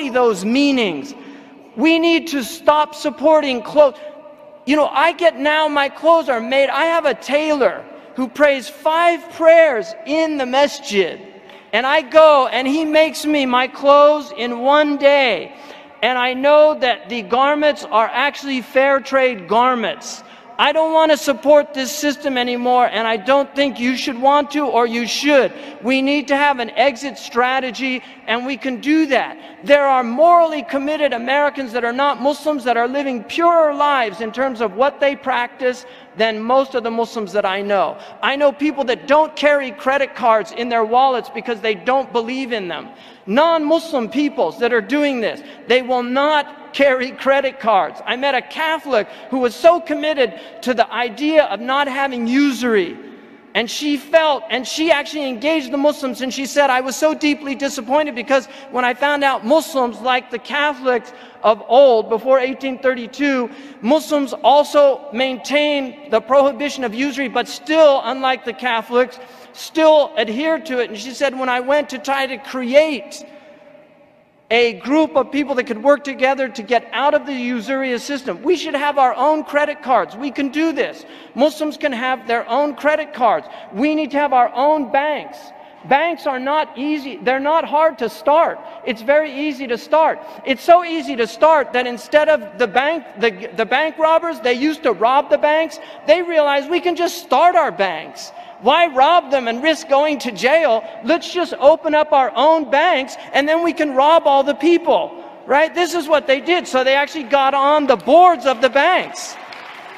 embody those meanings. We need to stop supporting clothes. You know, I get now, my clothes are made. I have a tailor who prays 5 prayers in the masjid. And I go and he makes me my clothes in 1 day. And I know that the garments are actually fair trade garments. I don't want to support this system anymore, and I don't think you should want to, or you should. We need to have an exit strategy, and we can do that. There are morally committed Americans that are not Muslims that are living purer lives in terms of what they practice than most of the Muslims that I know. I know people that don't carry credit cards in their wallets because they don't believe in them. Non-Muslim peoples that are doing this, they will not carry credit cards. I met a Catholic who was so committed to the idea of not having usury. And she felt, and she actually engaged the Muslims, and she said, I was so deeply disappointed because when I found out Muslims, like the Catholics of old, before 1832, Muslims also maintained the prohibition of usury, but still, unlike the Catholics, still adhered to it. And she said, when I went to try to create a group of people that could work together to get out of the usurious system, we should have our own credit cards. We can do this. Muslims can have their own credit cards. We need to have our own banks. Banks are not easy. They're not hard to start. It's very easy to start. It's so easy to start that instead of the bank robbers, they used to rob the banks. They realized we can just start our banks. Why rob them and risk going to jail? Let's just open up our own banks and then we can rob all the people, right? This is what they did. So they actually got on the boards of the banks,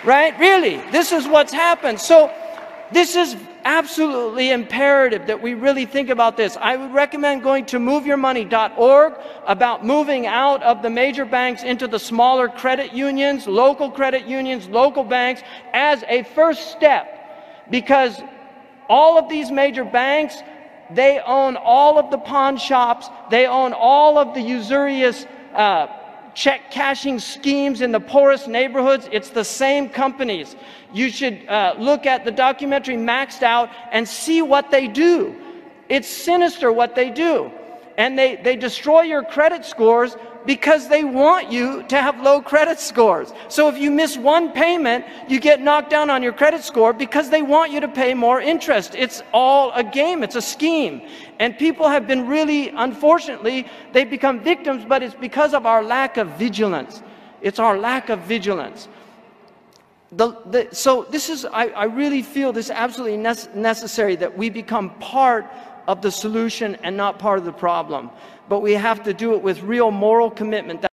right? Really, this is what's happened. So this is absolutely imperative that we really think about this. I would recommend going to moveyourmoney.org about moving out of the major banks into the smaller credit unions, local banks as a first step, because all of these major banks, they own all of the pawn shops, they own all of the usurious check cashing schemes in the poorest neighborhoods. It's the same companies. You should look at the documentary Maxed Out and see what they do. It's sinister what they do. And they destroy your credit scores because they want you to have low credit scores. So if you miss one payment, you get knocked down on your credit score because they want you to pay more interest. It's all a game, it's a scheme. And people have been really, unfortunately, they've become victims, but it's because of our lack of vigilance. It's our lack of vigilance. So this is, I really feel this is absolutely necessary that we become part of the solution and not part of the problem. But we have to do it with real moral commitment.